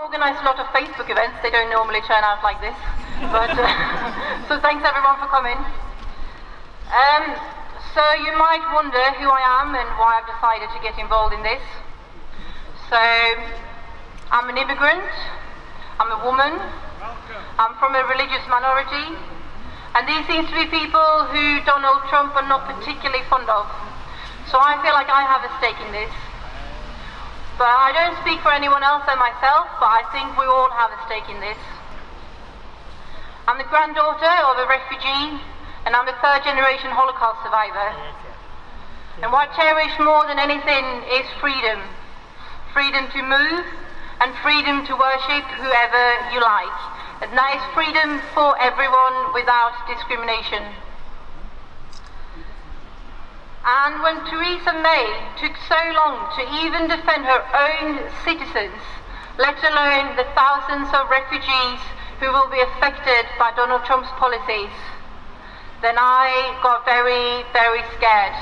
organised a lot of Facebook events. They don't normally turn out like this. But so thanks everyone for coming. So you might wonder who I am and why I've decided to get involved in this. So I'm an immigrant, I'm a woman, I'm from a religious minority, and these seem to be people who Donald Trump are not particularly fond of. So I feel like I have a stake in this. But I don't speak for anyone else than myself, but I think we all have a stake in this. I'm the granddaughter of a refugee, and I'm a third-generation Holocaust survivor. And what I cherish more than anything is freedom. Freedom to move, and freedom to worship whoever you like. And that is freedom for everyone without discrimination. And when Theresa May took so long to even defend her own citizens, let alone the thousands of refugees who will be affected by Donald Trump's policies, then I got very, very scared.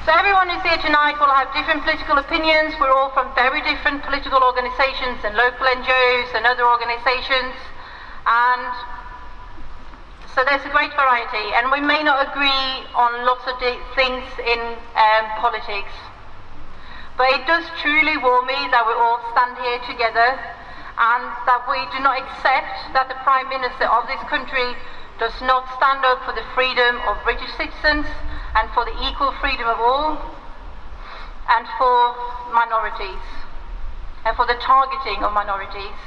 So everyone who's here tonight will have different political opinions. We're all from very different political organisations and local NGOs and other organisations, and so there's a great variety, and we may not agree on lots of things in politics, but it does truly warm me that we all stand here together and that we do not accept that the Prime Minister of this country does not stand up for the freedom of British citizens and for the equal freedom of all, and for minorities, and for the targeting of minorities.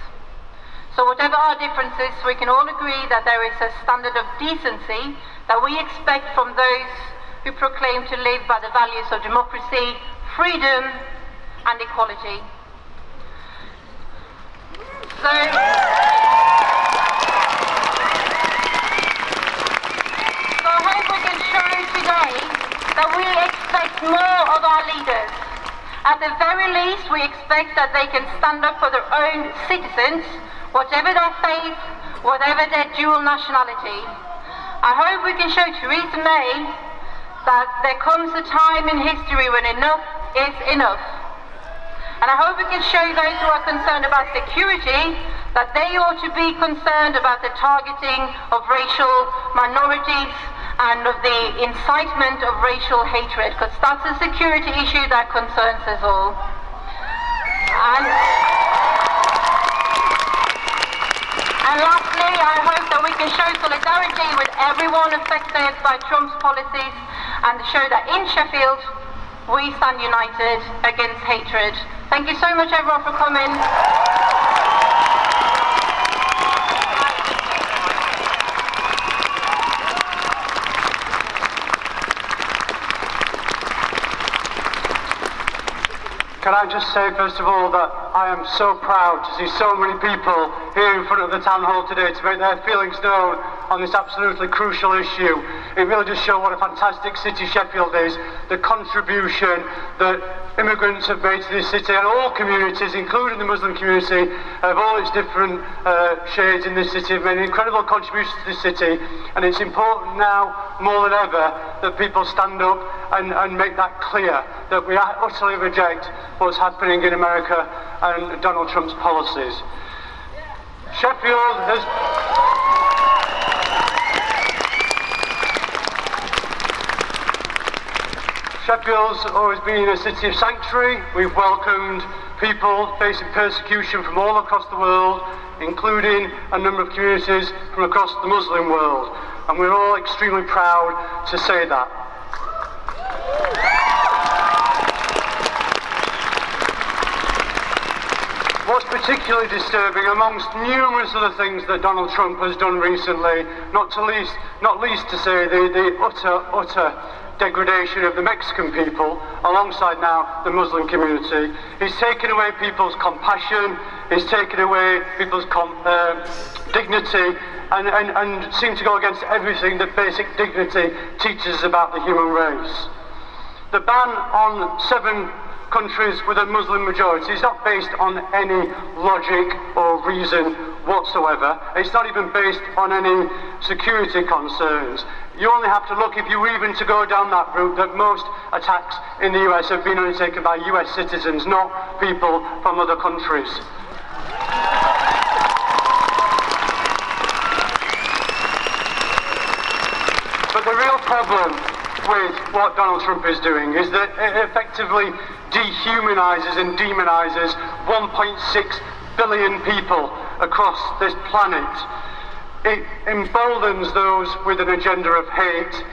So whatever our differences, we can all agree that there is a standard of decency that we expect from those who proclaim to live by the values of democracy, freedom and equality. So I hope we can show today that we expect more of our leaders. At the very least, we expect that they can stand up for their own citizens, whatever their faith, whatever their dual nationality. I hope we can show Theresa May that there comes a time in history when enough is enough. And I hope we can show those who are concerned about security that they ought to be concerned about the targeting of racial minorities and of the incitement of racial hatred, because that's a security issue that concerns us all. And lastly, I hope that we can show solidarity with everyone affected by Trump's policies and show that in Sheffield we stand united against hatred. Thank you so much everyone for coming. Can I just say, first of all, that I am so proud to see so many people here in front of the town hall today to make their feelings known on this absolutely crucial issue. It really does show what a fantastic city Sheffield is, the contribution that immigrants have made to this city, and all communities, including the Muslim community, of all its different shades in this city, have made an incredible contribution to this city, and it's important now, more than ever, that people stand up and make that clear, that we utterly reject what's happening in America and Donald Trump's policies. Sheffield's always been a city of sanctuary. We've welcomed people facing persecution from all across the world, including a number of communities from across the Muslim world, and we're all extremely proud to say that. What's particularly disturbing, amongst numerous other things that Donald Trump has done recently, not least to say the utter degradation of the Mexican people, alongside now the Muslim community. He's taken away people's compassion, he's taken away people's dignity, and seemed to go against everything that basic dignity teaches about the human race. The ban on 7 countries with a Muslim majority is not based on any logic or reason whatsoever. It's not even based on any security concerns. You only have to look, if you were even to go down that route, that most attacks in the US have been undertaken by US citizens, not people from other countries. But the real problem with what Donald Trump is doing is that it effectively dehumanises and demonises 1.6 billion people across this planet. It emboldens those with an agenda of hate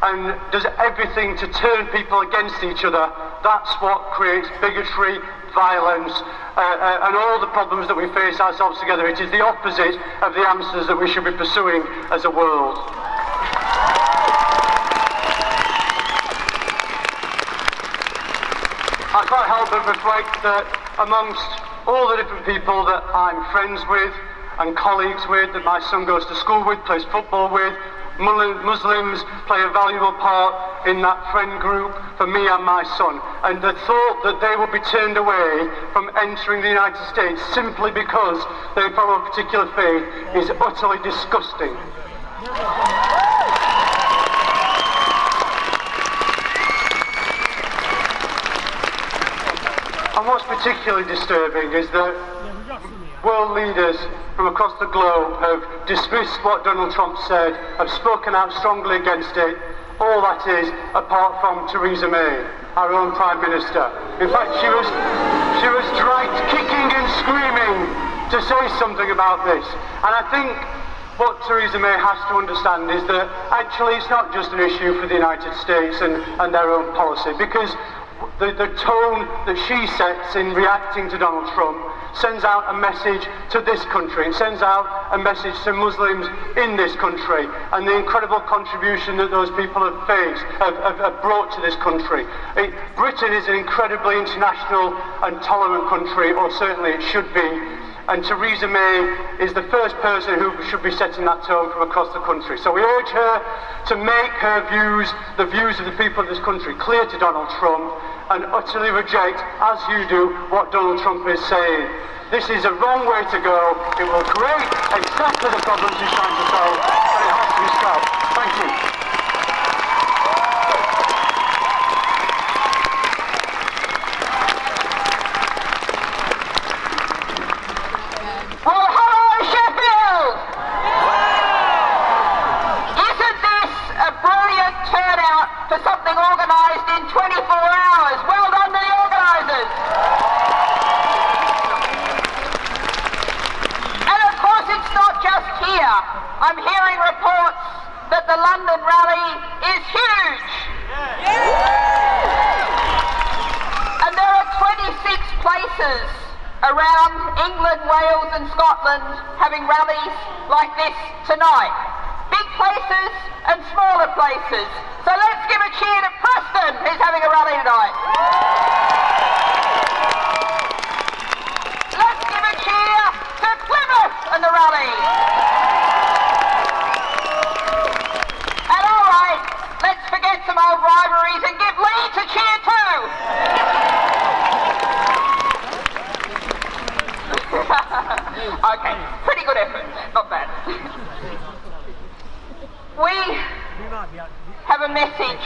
and does everything to turn people against each other. That's what creates bigotry, violence, and all the problems that we face ourselves together. It is the opposite of the answers that we should be pursuing as a world. I can't help but reflect that amongst all the different people that I'm friends with and colleagues with, that my son goes to school with, plays football with, Muslims play a valuable part in that friend group for me and my son. And the thought that they will be turned away from entering the United States simply because they follow a particular faith is utterly disgusting. And what's particularly disturbing is that world leaders from across the globe have dismissed what Donald Trump said, have spoken out strongly against it, all that is, apart from Theresa May, our own Prime Minister. In fact, she was dragged kicking and screaming to say something about this. And I think what Theresa May has to understand is that actually it's not just an issue for the United States and their own policy, because the tone that she sets in reacting to Donald Trump sends out a message to this country. It sends out a message to Muslims in this country and the incredible contribution that those people have brought to this country. Britain is an incredibly international and tolerant country, or certainly it should be. And Theresa May is the first person who should be setting that tone from across the country. So we urge her to make her views, the views of the people of this country, clear to Donald Trump and utterly reject, as you do, what Donald Trump is saying. This is a wrong way to go. It will create exactly the problems he's trying to solve, and it has to be stopped. Thank you. Well, hello, Sheffield! Isn't this a brilliant turnout for something organised in 24 hours? Well done to the organisers! And of course it's not just here. I'm hearing reports that the London rally is huge. And there are 26 places around England, Wales and Scotland having rallies like this tonight. Big places and smaller places. So let's give a cheer to Preston, who's having a rally tonight. Let's give a cheer to Plymouth and the rally. And all right, let's forget some old rivalries and give Leeds a cheer too. Okay, pretty good effort, not bad. We have a message.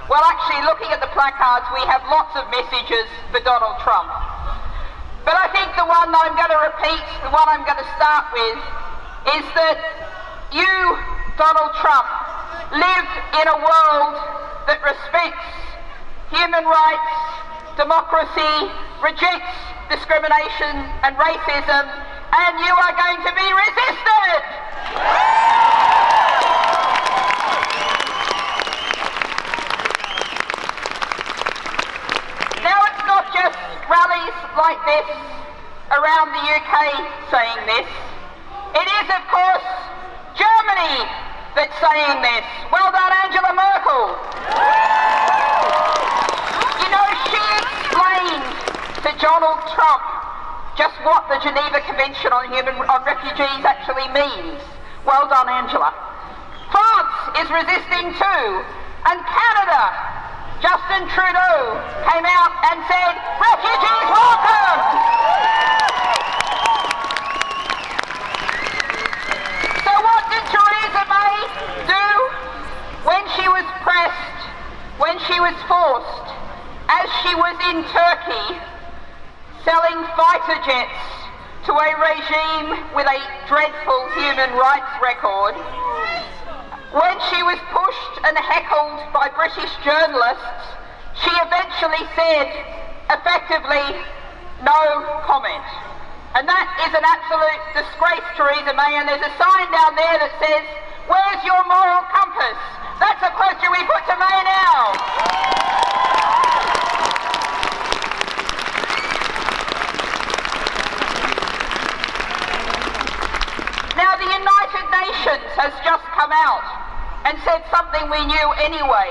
Well, actually, looking at the placards, we have lots of messages for Donald Trump. But I think the one I'm going to repeat, the one I'm going to start with, is that you, Donald Trump, live in a world that respects human rights, democracy, rejects discrimination and racism, and you are going to be resisted! Now it's not just rallies like this around the UK saying this. It is, of course, Germany that's saying this. Well done, Angela Merkel. You know, she explained to Donald Trump just what the Geneva Convention on Refugees actually means. Well done, Angela. France is resisting too, and Canada, Justin Trudeau came out and said, refugees welcome! So what did Theresa May do? Turkey, selling fighter jets to a regime with a dreadful human rights record, when she was pushed and heckled by British journalists, she eventually said, effectively, no comment. And that is an absolute disgrace, Theresa May, and there's a sign down there that says, where's your moral compass? That's a question we put to May now. Now the United Nations has just come out and said something we knew anyway.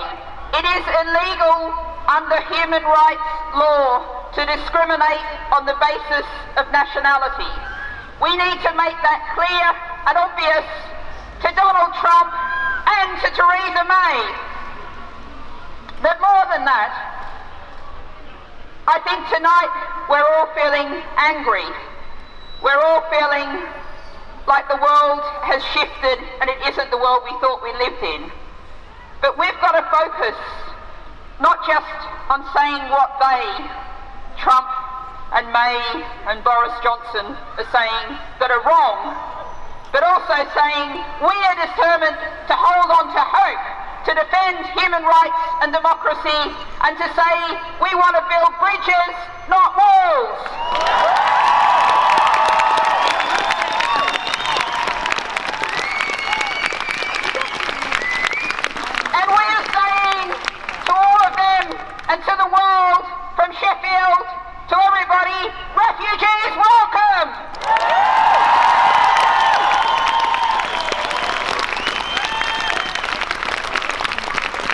It is illegal under human rights law to discriminate on the basis of nationality. We need to make that clear and obvious to Donald Trump and to Theresa May. But more than that, I think tonight we're all feeling angry. We're all feeling like the world has shifted and it isn't the world we thought we lived in. But we've got to focus not just on saying what they, Trump and May and Boris Johnson, are saying that are wrong, but also saying we are determined to hold on to hope, to defend human rights and democracy, and to say we want to build bridges, not walls. And we are saying to all of them and to the world, from Sheffield to everybody, refugees welcome!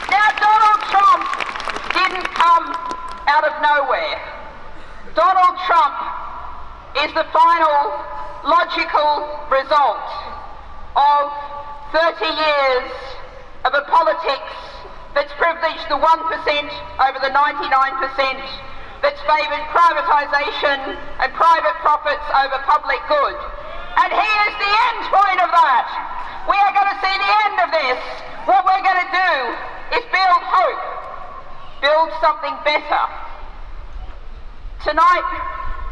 Now Donald Trump didn't come out of nowhere. Donald Trump is the final logical result of 30 years of a politics that's privileged the 1% over the 99%, that's favoured privatisation and private profits over public good. And he is the end point of that. We are going to see the end of this. What we're going to do is build hope, build something better. Tonight,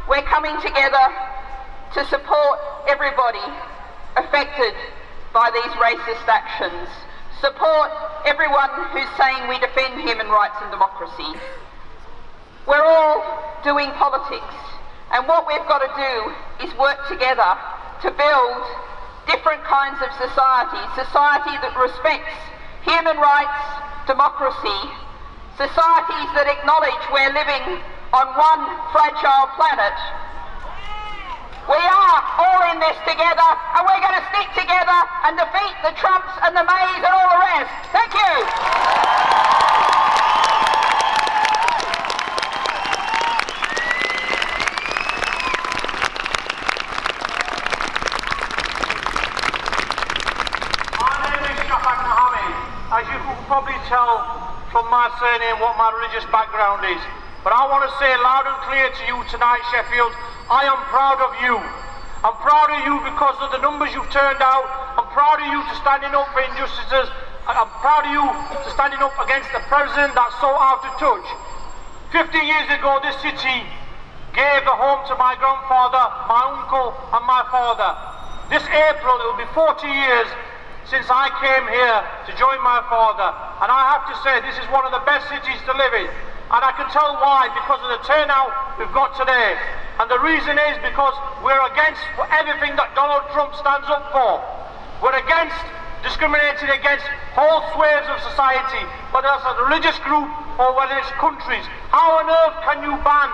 we're coming together to support everybody affected by these racist actions. Support everyone who's saying we defend human rights and democracy. We're all doing politics, and what we've got to do is work together to build different kinds of society that respects human rights, democracy, societies that acknowledge we're living on one fragile planet. We are all in this together, and we're going to stick together and defeat the Trumps and the Mays and all the rest. Thank you. My name is Sheffield. As you can probably tell from my surname what my religious background is. But I want to say loud and clear to you tonight, Sheffield, I am proud of you. I'm proud of you because of the numbers you've turned out. I'm proud of you for standing up for injustices. I'm proud of you for standing up against the president that's so out of touch. 50 years ago, this city gave a home to my grandfather, my uncle and my father. This April, it will be 40 years since I came here to join my father. And I have to say, this is one of the best cities to live in. And I can tell why, because of the turnout we've got today. And the reason is because we're against everything that Donald Trump stands up for. We're against discriminating against whole swathes of society, whether it's a religious group or whether it's countries. How on earth can you ban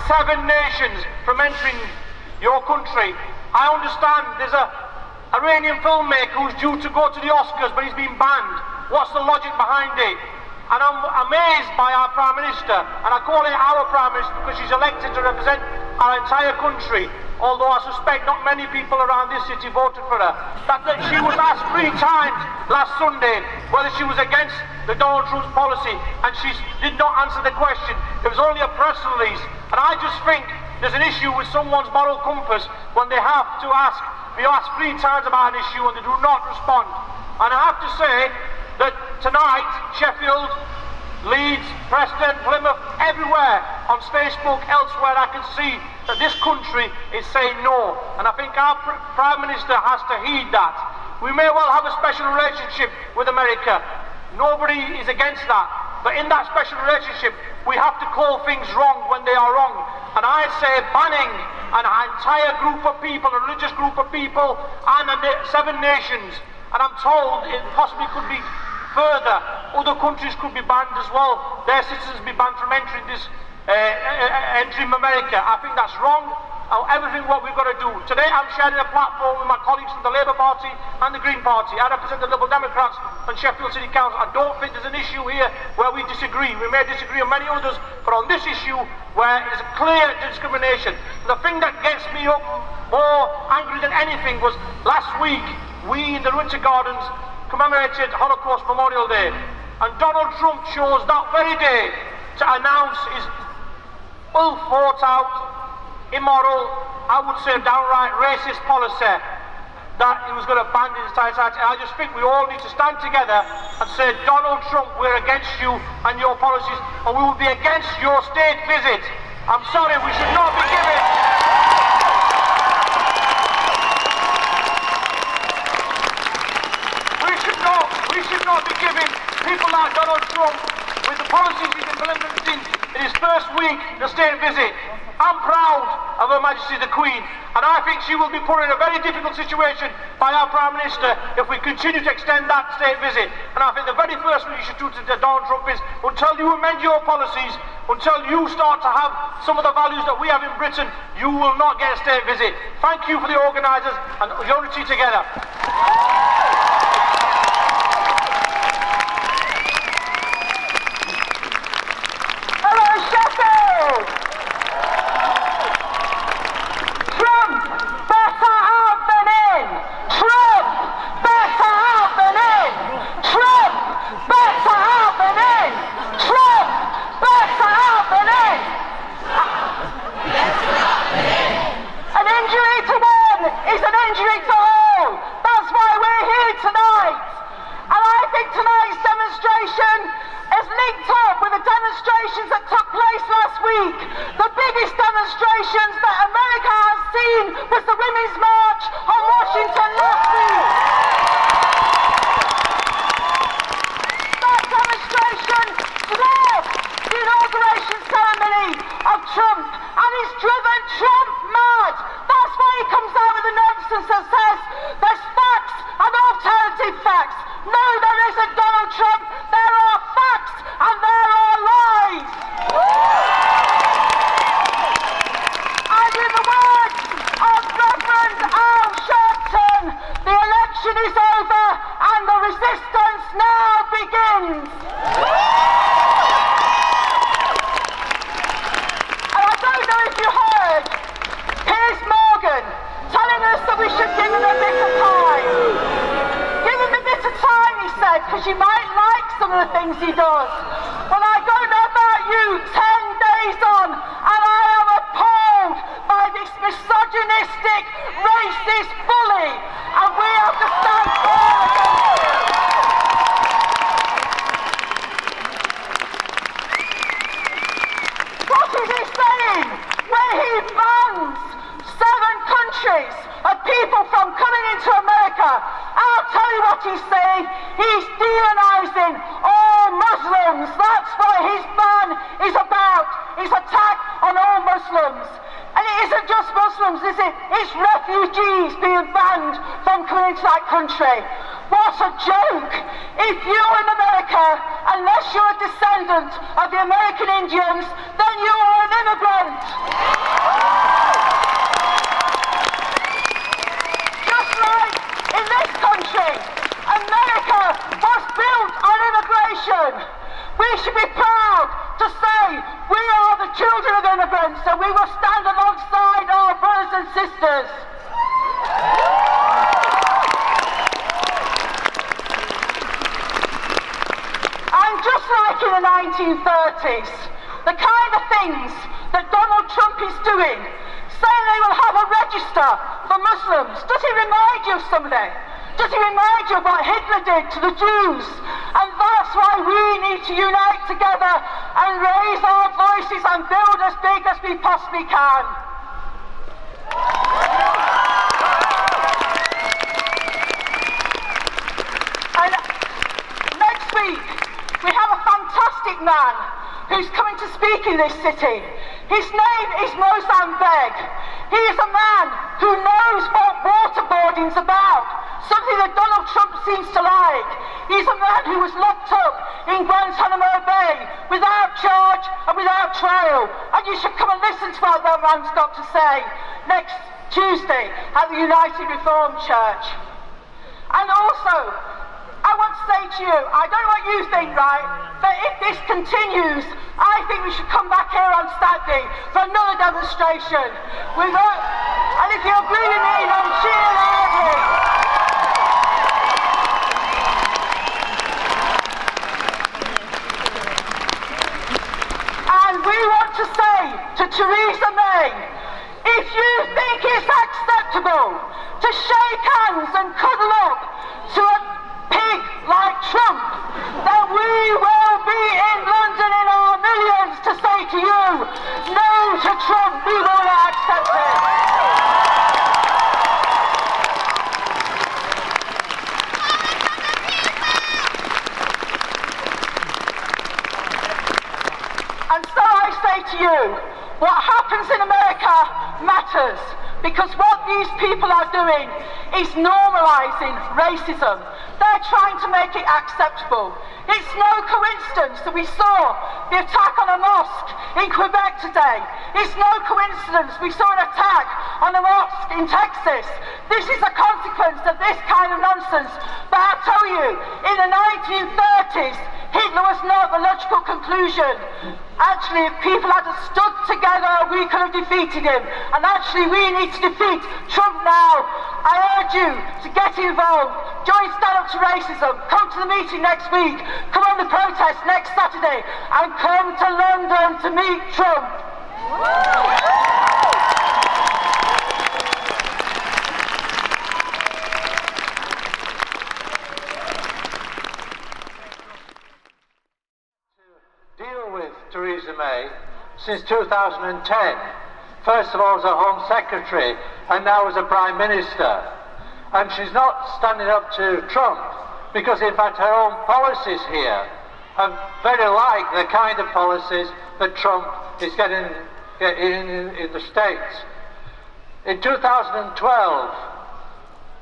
7 nations from entering your country? I understand there's a Iranian filmmaker who's due to go to the Oscars, but he's been banned. What's the logic behind it? And I'm amazed by our Prime Minister, and I call it our Prime Minister because she's elected to represent our entire country, although I suspect not many people around this city voted for her. That she was asked 3 times last Sunday whether she was against the Donald Trump's policy, and she did not answer the question. It was only a press release, and I just think there's an issue with someone's moral compass when they have to be asked 3 times about an issue and they do not respond. And I have to say that tonight, Sheffield, Leeds, Preston, Plymouth, everywhere on Facebook, elsewhere, I can see that this country is saying no. And I think our Prime Minister has to heed that. We may well have a special relationship with America. Nobody is against that. But in that special relationship, we have to call things wrong when they are wrong. And I say banning an entire group of people, a religious group of people, and 7 nations. And I'm told it possibly could be further. Other countries could be banned as well. Their citizens be banned from entering America. I think that's wrong. Everything what we've got to do. Today I'm sharing a platform with my colleagues from the Labour Party and the Green Party. I represent the Liberal Democrats and Sheffield City Council. I don't think there's an issue here where we disagree. We may disagree on many others, but on this issue where it is a clear discrimination. The thing that gets me up more angry than anything was last week we in the Winter Gardens commemorated Holocaust Memorial Day, and Donald Trump chose that very day to announce his well thought out, immoral, I would say downright racist policy that he was going to ban the entire society. I just think we all need to stand together and say, Donald Trump, we're against you and your policies, and we will be against your state visit. I'm sorry, we should not be giving people like Donald Trump, with the policies he's implementing in his first week, the state visit. I'm proud of Her Majesty the Queen, and I think she will be put in a very difficult situation by our Prime Minister if we continue to extend that state visit. And I think the very first thing you should do to Donald Trump is, until you amend your policies, until you start to have some of the values that we have in Britain, you will not get a state visit. Thank you for the organisers and unity together. Sheffield! Trump, better out than in! Trump, better out than in! Trump, better out than in! Trump, better out than in! An injury to one is an injury to all! That's why we're here tonight! And I think tonight's demonstration is linked up with the demonstrations that took place last week. The biggest demonstrations that America has seen was the Women's March on Washington last week. That demonstration dwarfed the inauguration ceremony of Trump, and it's driven Trump mad. That's why he comes out with the nonsense that says there's facts and alternative facts. No, there isn't, Donald Trump. There are facts and there are lies. And in the words of Reverend Al Sharpton, the election is over and the resistance now begins. And I don't know if you heard Piers Morgan telling us that we should give him a bit of time. Give him a bit of time, he said, because you might like some of the things he does. Well, I don't know about you, 10 days on, and I am appalled by this misogynistic, racist bully, and we have to stand firm against it. What is he saying when he bans 7 countries of people from coming into America? I'll tell you what he's saying. He's demonizing all Muslims. That's what his ban is about. His attack on all Muslims. And it isn't just Muslims, is it? It's refugees being banned from coming into that country. What a joke. If you're in America, unless you're a descendant of the American Indians, then you are an immigrant. Just like in this country, America was built on immigration. We should be proud to say we are the children of immigrants and we will stand alongside our brothers and sisters. And just like in the 1930s, the kind of things that Donald Trump is doing, saying they will have a register for Muslims, does he remind you of something? Does he remind you of what Hitler did to the Jews? And thus That's why we need to unite together and raise our voices and build as big as we possibly can. And next week, we have a fantastic man who's coming to speak in this city. His name is Mozambique. He is a man who knows what waterboarding's about, something that Donald Trump seems to like. He's a man who was locked up in Guantanamo Bay without charge and without trial. And you should come and listen to what that man's got to say next Tuesday at the United Reformed Church. And also, I want to say to you, I don't know what you think, right, but if this continues, I think we should come back here on Saturday for another demonstration. And if you agree with me, then cheer loudly. And we want to say to Theresa May, if you think it's acceptable to shake hands and cuddle up to a pig like Trump, then we will be in London in our millions to say to you, no to Trump, we will not accept it. And so I say to you, what happens in America matters, because what these people are doing is normalising racism. They're trying to make it acceptable. It's no coincidence that we saw the attack on a mosque in Quebec today. It's no coincidence we saw an attack on a mosque in Texas. This is a consequence of this kind of nonsense. But I tell you, in the 1930s, Hitler was not the logical conclusion. Actually, if people had stood together, we could have defeated him. And actually, we need to defeat Trump now. I urge you to get involved. Join Stand Up to Racism. Come to the meeting next week. Come on the protest next Saturday. And come to London to meet Trump. Deal with Theresa May since 2010. First of all as a Home Secretary and now as a Prime Minister. And she's not standing up to Trump because in fact her own policies here are very like the kind of policies that Trump is getting in the States. In 2012,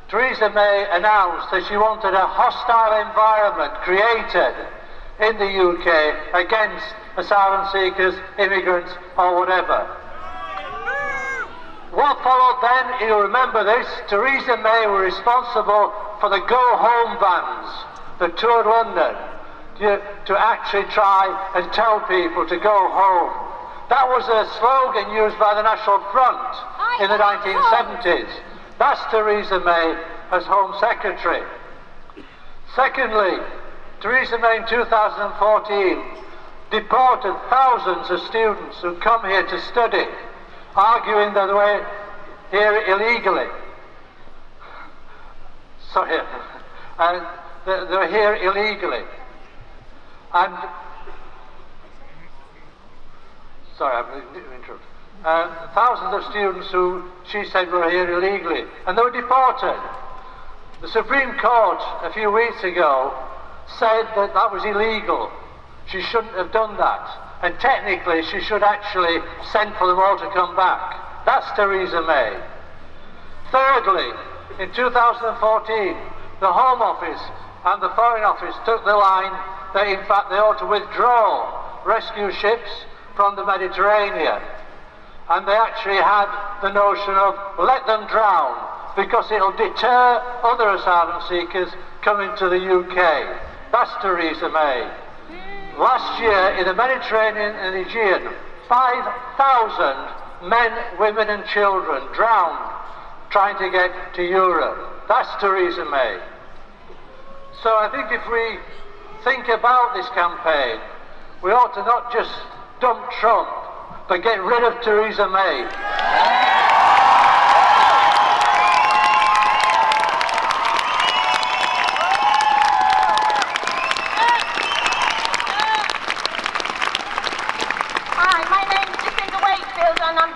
Theresa May announced that she wanted a hostile environment created in the UK against asylum seekers, immigrants or whatever. What followed then, you remember this, Theresa May were responsible for the go home vans that toured London to actually try and tell people to go home. That was a slogan used by the National Front in the 1970s. That's Theresa May as Home Secretary. Secondly, Theresa May in 2014 deported thousands of students who come here to study, arguing that they were here illegally. Sorry, they were here illegally. And sorry, I'm interrupted. Thousands of students who she said were here illegally, and they were deported. The Supreme Court a few weeks ago said that that was illegal. She shouldn't have done that. And technically, she should actually send for them all to come back. That's Theresa May. Thirdly, in 2014, the Home Office and the Foreign Office took the line that in fact they ought to withdraw rescue ships from the Mediterranean. And they actually had the notion of let them drown because it'll deter other asylum seekers coming to the UK. That's Theresa May. Last year in the Mediterranean and Aegean, 5,000 men, women and children drowned trying to get to Europe. That's Theresa May. So I think if we think about this campaign, we ought to not just dump Trump, but get rid of Theresa May.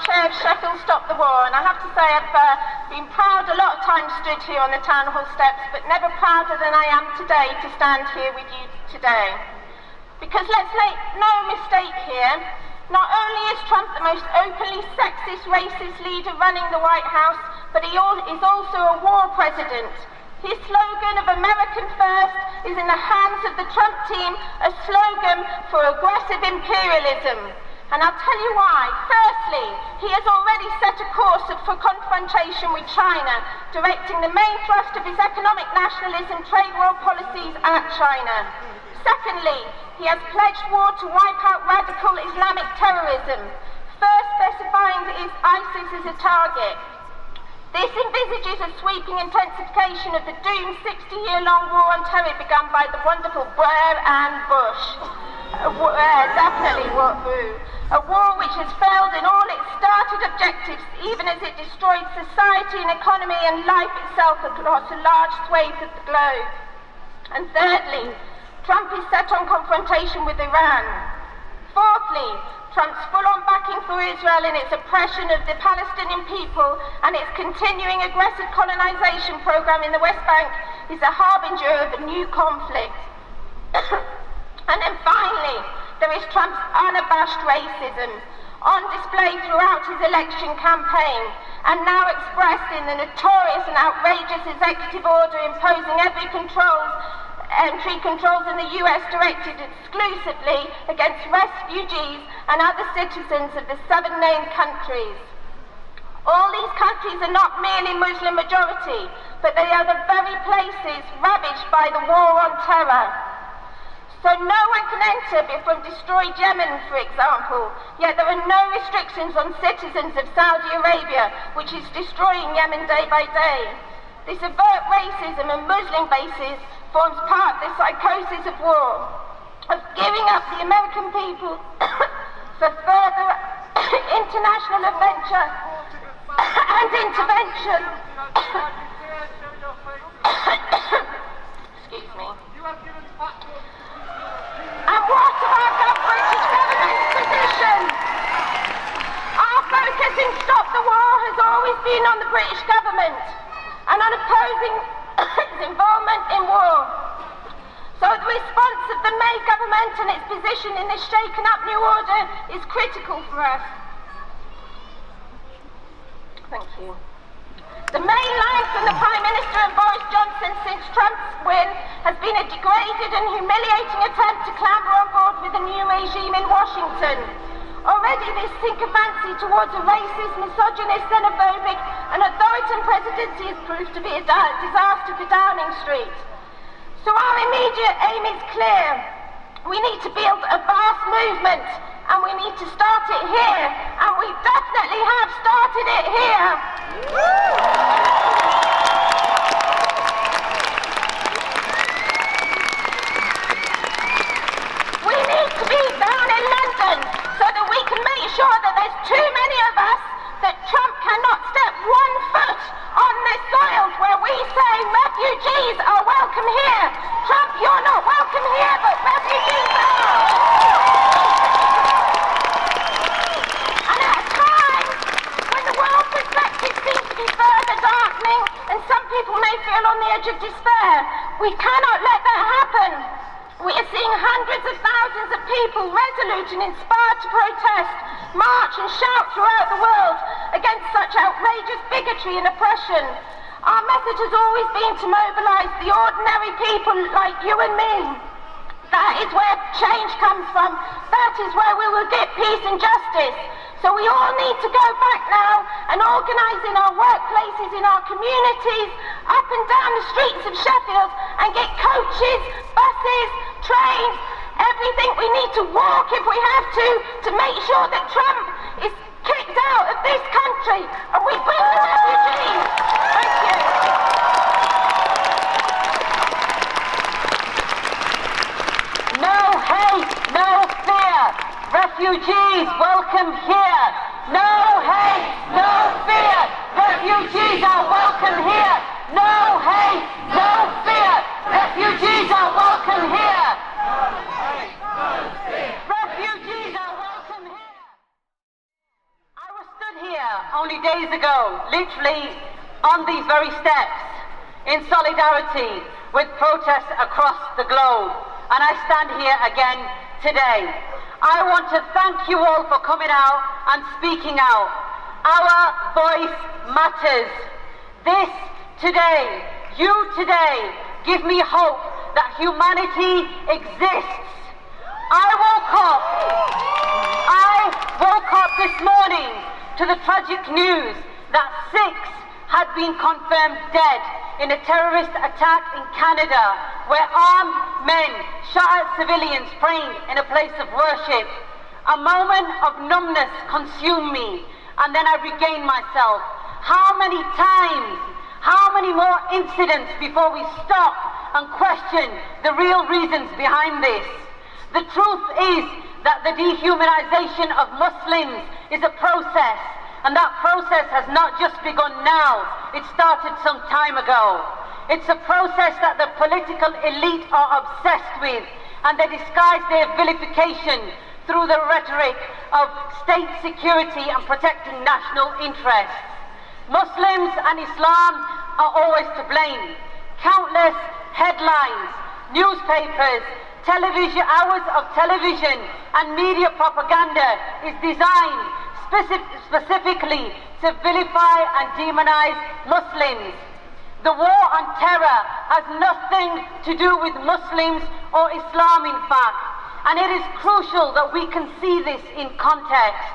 chair of Sheffield Stop the War, and I have to say I've been proud a lot of times stood here on the town hall steps, but never prouder than I am today to stand here with you today. Because let's make no mistake here, not only is Trump the most openly sexist, racist leader running the White House, but he is also a war president. His slogan of American First is in the hands of the Trump team a slogan for aggressive imperialism. And I'll tell you why. Firstly, he has already set a course for confrontation with China, directing the main thrust of his economic nationalism trade war policies at China. Secondly, he has pledged war to wipe out radical Islamic terrorism, first specifying ISIS as a target. This envisages a sweeping intensification of the doomed 60-year-long war on terror begun by the wonderful Blair and Bush. A war which has failed in all its started objectives, even as it destroyed society and economy and life itself across a large swathe of the globe. And thirdly, Trump is set on confrontation with Iran. Fourthly, Trump's full-on backing for Israel in its oppression of the Palestinian people and its continuing aggressive colonization program in the West Bank is a harbinger of a new conflict. And then finally, there is Trump's unabashed racism, on display throughout his election campaign, and now expressed in the notorious and outrageous executive order imposing entry controls in the US directed exclusively against refugees and other citizens of the 7 named countries. All these countries are not merely Muslim majority, but they are the very places ravaged by the war on terror. So no one can enter from destroyed Yemen, for example, yet there are no restrictions on citizens of Saudi Arabia, which is destroying Yemen day by day. This overt racism and Muslim bases forms part of the psychosis of war, of giving up the American people for further international adventure and intervention. Excuse me. And what about the British government's position? Our focus in Stop the War has always been on the British government and on opposing its involvement in war. So the response of the May government and its position in this shaken up new order is critical for us. Thank you. The main line from the Prime Minister and Boris Johnson since Trump's win has been a degraded and humiliating attempt to clamber on board with the new regime in Washington. Already this sycophancy towards a racist, misogynist, xenophobic and authoritarian presidency has proved to be a disaster for Downing Street. So our immediate aim is clear. We need to build a vast movement, and we need to start it here, and we definitely have started it here. We need to be down in London so that we can make sure that there's too many of us that Trump cannot step 1 foot on the soils where we say refugees are welcome here. Trump, you're not welcome here, but refugees are. And at a time when the world perspective seems to be further darkening and some people may feel on the edge of despair, we cannot let that happen. We are seeing hundreds of thousands of people resolute and inspired to protest, march and shout throughout the world against such outrageous bigotry and oppression. Our method has always been to mobilise the ordinary people like you and me. That is where change comes from. That is where we will get peace and justice. So we all need to go back now and organise in our workplaces, in our communities, up and down the streets of Sheffield and get coaches, buses, trains, everything we need to walk if we have to make sure that Trump is kicked out of this country and we bring the refugees. Thank you. No hate, no fear. Refugees, welcome here. No hate, no fear. Refugees are welcome here. No hate, no fear. Refugees are welcome here. Refugees are welcome here. I was stood only days ago, literally on these very steps, in solidarity with protests across the globe. And I stand here again today. I want to thank you all for coming out and speaking out. Our voice matters. This today, you today, give me hope that humanity exists. I woke up this morning to the tragic news that 6 had been confirmed dead in a terrorist attack in Canada, where armed men shot at civilians praying in a place of worship. A moment of numbness consumed me, and then I regained myself. How many times, how many more incidents before we stop and question the real reasons behind this? The truth is that the dehumanization of Muslims is a process, and that process has not just begun now, it started some time ago. It's a process that the political elite are obsessed with, and they disguise their vilification through the rhetoric of state security and protecting national interests. Muslims and Islam are always to blame. Countless headlines, newspapers, television, hours of television and media propaganda is designed specifically to vilify and demonize Muslims. The war on terror has nothing to do with Muslims or Islam, in fact, and it is crucial that we can see this in context.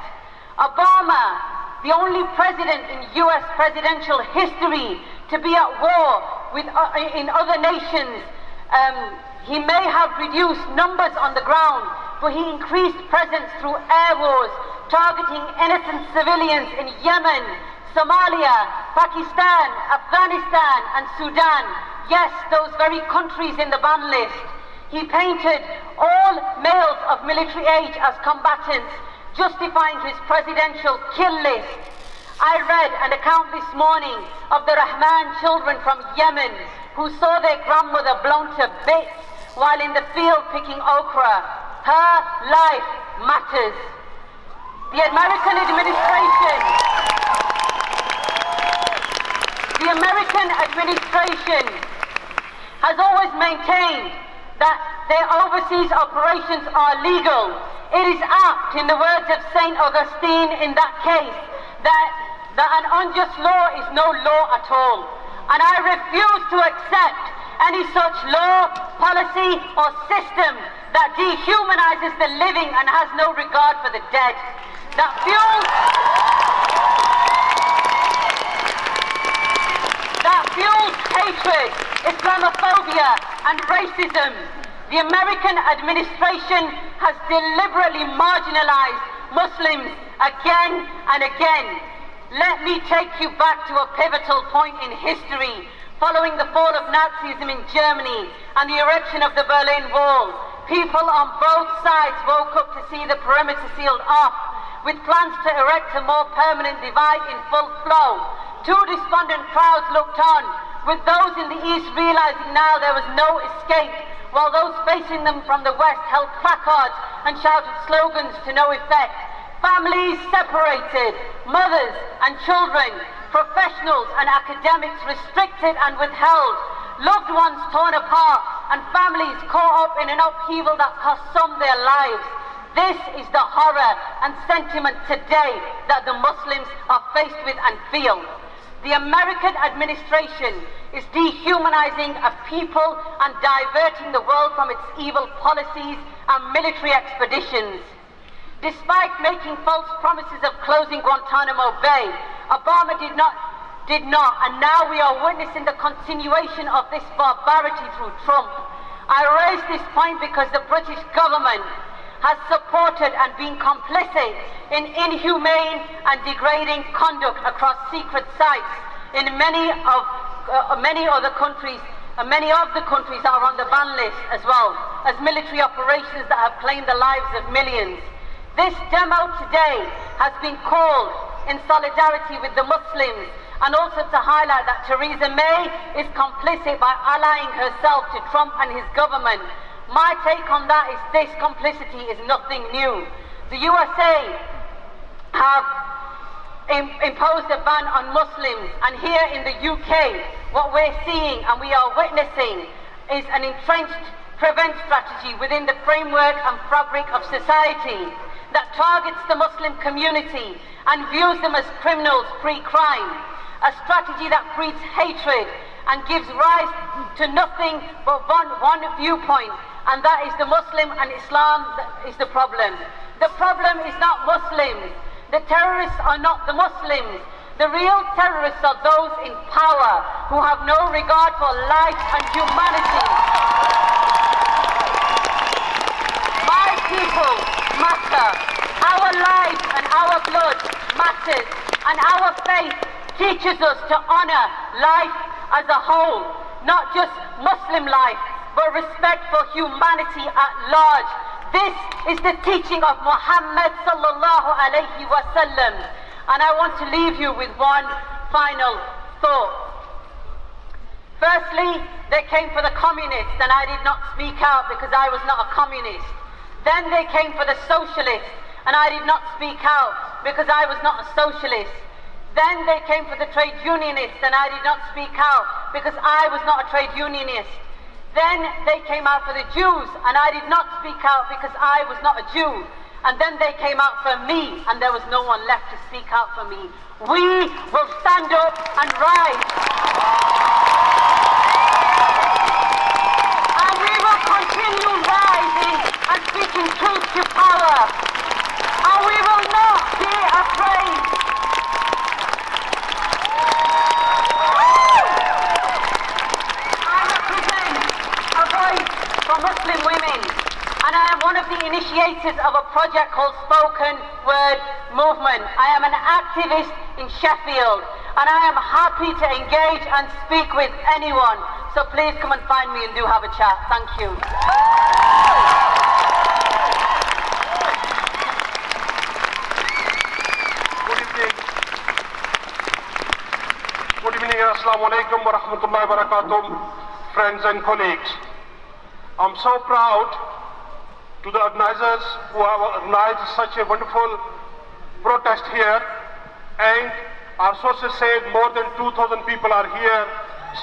Obama, the only president in US presidential history to be at war with in other nations, he may have reduced numbers on the ground, but he increased presence through air wars, targeting innocent civilians in Yemen, Somalia, Pakistan, Afghanistan and Sudan. Yes, those very countries in the ban list. He painted all males of military age as combatants, justifying his presidential kill list. I read an account this morning of the Rahman children from Yemen who saw their grandmother blown to bits while in the field picking okra. Her life matters. The American administration has always maintained that their overseas operations are legal. It is apt, in the words of St. Augustine in that case, that an unjust law is no law at all. And I refuse to accept any such law, policy or system that dehumanizes the living and has no regard for the dead. That fuels hatred, Islamophobia and racism. The American administration has deliberately marginalized Muslims again and again. Let me take you back to a pivotal point in history. Following the fall of Nazism in Germany and the erection of the Berlin Wall, people on both sides woke up to see the perimeter sealed off, with plans to erect a more permanent divide in full flow. Two despondent crowds looked on, with those in the east realizing now there was no escape, while those facing them from the west held placards and shouted slogans to no effect. Families separated, mothers and children, professionals and academics restricted and withheld, loved ones torn apart, and families caught up in an upheaval that cost some their lives. This is the horror and sentiment today that the Muslims are faced with and feel. The American administration is dehumanizing a people and diverting the world from its evil policies and military expeditions. Despite making false promises of closing Guantanamo Bay, Obama did not, and now we are witnessing the continuation of this barbarity through Trump. I raise this point because the British government has supported and been complicit in inhumane and degrading conduct across secret sites in many other countries, and many of the countries are on the ban list, as well as military operations that have claimed the lives of millions. This demo today has been called in solidarity with the Muslims, and also to highlight that Theresa May is complicit by allying herself to Trump and his government. My take on that is this complicity is nothing new. The USA have imposed a ban on Muslims, and here in the UK, what we're seeing and we are witnessing is an entrenched prevent strategy within the framework and fabric of society that targets the Muslim community and views them as criminals pre-crime, a strategy that breeds hatred and gives rise to nothing but one viewpoint, and that is the Muslim, and Islam is the problem. The problem is not Muslims. The terrorists are not the Muslims. The real terrorists are those in power who have no regard for life and humanity. My people matter. Our lives and our blood matters, and our faith teaches us to honor life as a whole, not just Muslim life, but respect for humanity at large. This is the teaching of Muhammad sallallahu alayhi wa sallam. And I want to leave you with one final thought. Firstly, they came for the communists, and I did not speak out because I was not a communist. Then they came for the socialists, and I did not speak out because I was not a socialist. Then they came for the trade unionists, and I did not speak out because I was not a trade unionist. Then they came out for the Jews, and I did not speak out because I was not a Jew. And then they came out for me, and there was no one left to speak out for me. We will stand up and rise. And we will continue rising and speaking truth to power. And we will not be afraid. I represent a voice for Muslim women, and I am one of the initiators of a project called Spoken Word Movement. I am an activist in Sheffield, and I am happy to engage and speak with anyone. So please come and find me and do have a chat. Thank you. Good evening, Assalamu alaikum wa rahmatullahi wa barakatuh, friends and colleagues. I'm so proud to the organizers who have organized such a wonderful protest here, and our sources said more than 2,000 people are here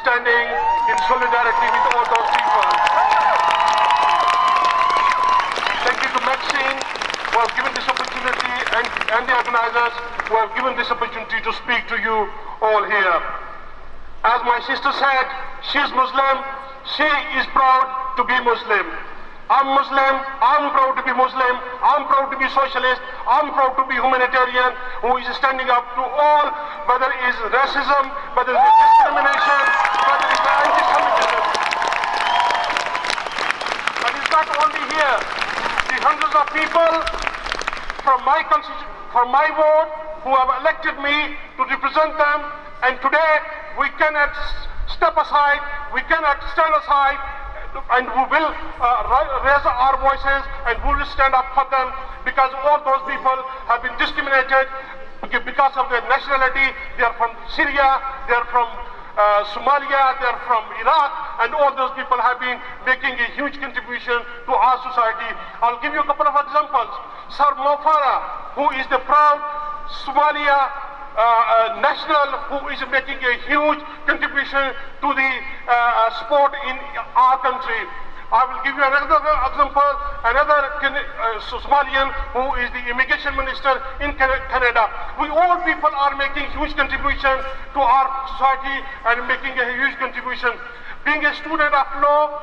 standing in solidarity with all those people. Thank you to Maxine who have given this opportunity, and the organizers who have given this opportunity to speak to you all here. As my sister said, she is Muslim, she is proud to be Muslim. I'm Muslim, I'm proud to be Muslim, I'm proud to be socialist, I'm proud to be humanitarian who is standing up to all, whether it is racism, whether it is discrimination, whether it is anti-Semitism. But it's not only here. The hundreds of people from my ward who have elected me to represent them, and today we cannot step aside, we cannot stand aside, and we will raise our voices and we will stand up for them, because all those people have been discriminated because of their nationality. They are from Syria, they are from Somalia, they are from Iraq, and all those people have been making a huge contribution to our society. I'll give you a couple of examples. Sir Mo Farah, who is the proud Somalia national, who is making a huge contribution to the sport in our country. I will give you another example, another Somalian who is the immigration minister in Canada. We all people are making huge contribution to our society and making a huge contribution. Being a student of law,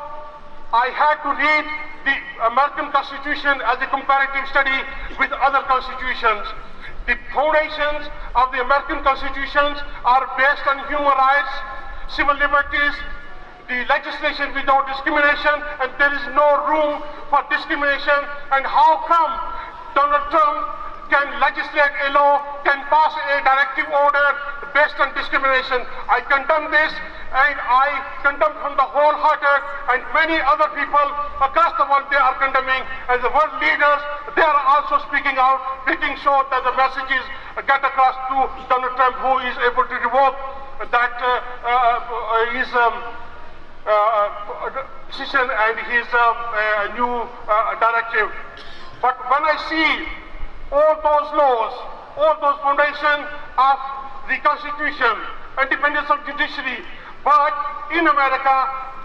I had to read the American Constitution as a comparative study with other constitutions. The foundations of the American constitutions are based on human rights, civil liberties, the legislation without discrimination, and there is no room for discrimination. And how come Donald Trump can legislate a law, can pass a directive order based on discrimination? I condemn this, and I condemn from the wholehearted, and many other people across the world, they are condemning. As the world leaders, they are also speaking out, making sure that the messages get across to Donald Trump, who is able to revoke that his decision and his new directive. But when I see all those laws all those foundations of the Constitution, independence of judiciary. But in America,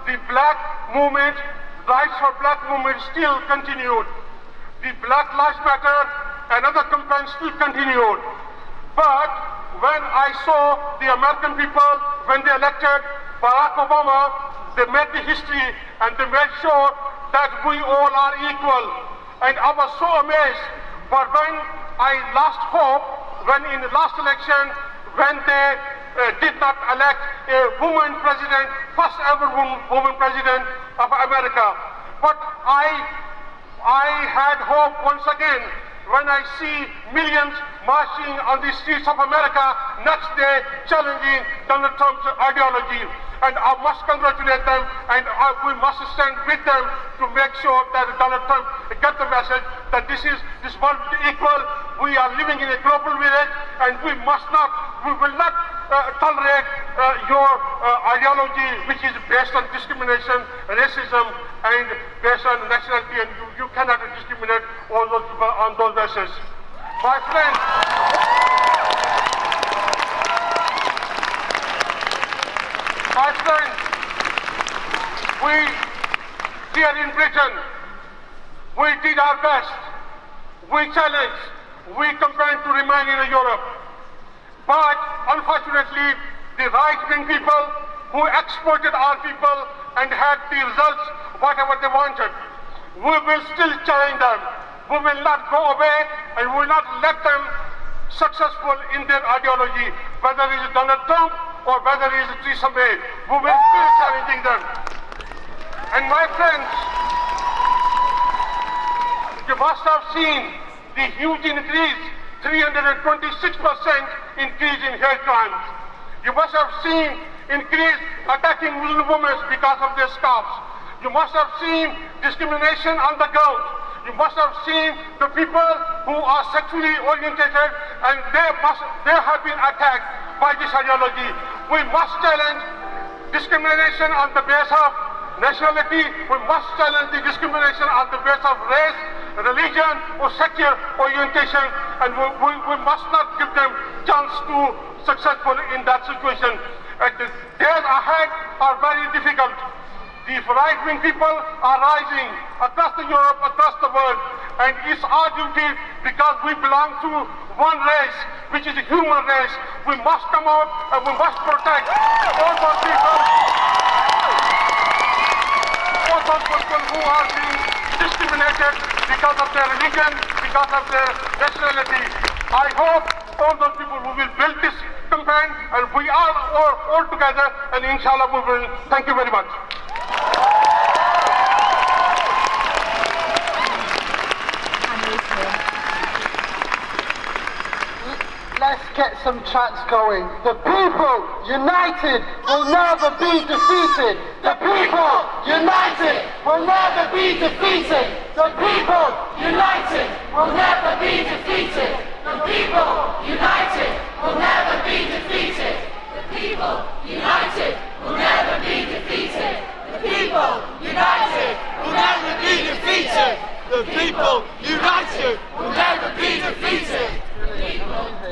the black movement, rights for black movement still continued. The Black Lives Matter and other campaigns still continued. But when I saw the American people, when they elected Barack Obama, they made the history and they made sure that we all are equal. And I was so amazed. But when I lost hope, when in the last election, when they did not elect a woman president, first ever woman president of America. But I had hope once again when I see millions marching on the streets of America next day challenging Donald Trump's ideology. And I must congratulate them, and we must stand with them to make sure that Donald Trump gets the message that this world is equal. We are living in a global village, and we will not tolerate your ideology, which is based on discrimination, racism, and based on nationality, and you cannot discriminate all those people on those bases. My friends, we here in Britain, we did our best. We challenged, we campaigned to remain in Europe. But unfortunately, the right-wing people who exploited our people and had the results, whatever they wanted, we will still challenge them. We will not go away and we will not let them successful in their ideology, whether it is Donald Trump or whether it is Theresa May. We will still challenging them. And my friends, you must have seen the huge increase, 326% increase in hate crimes. You must have seen increase attacking Muslim women because of their scarves. You must have seen discrimination on the ground. You must have seen the people who are sexually orientated and they have been attacked by this ideology. We must challenge discrimination on the basis of nationality. We must challenge the discrimination on the basis of race, religion, or sexual orientation, and we must not give them chance to successful in that situation. And the days ahead are very difficult. The right-wing people are rising across Europe, across the world, and it's our duty, because we belong to one race, which is the human race. We must come out and we must protect all those people who are being discriminated because of their religion, because of their nationality. I hope all those people who will build this campaign, and we are all together, and inshallah we will. Thank you very much. Let's get some chants going. The people united will never be defeated. The people united will never be defeated. The people united will never be defeated. The people united will never be defeated. The people united will never be defeated. The people united will never be defeated. The people united will never be defeated.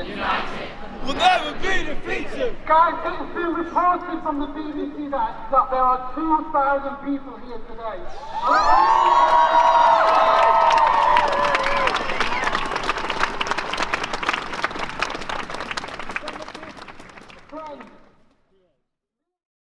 United will never be defeated. Guys, it's been reported from the BBC that there are 2,000 people here today. Friends,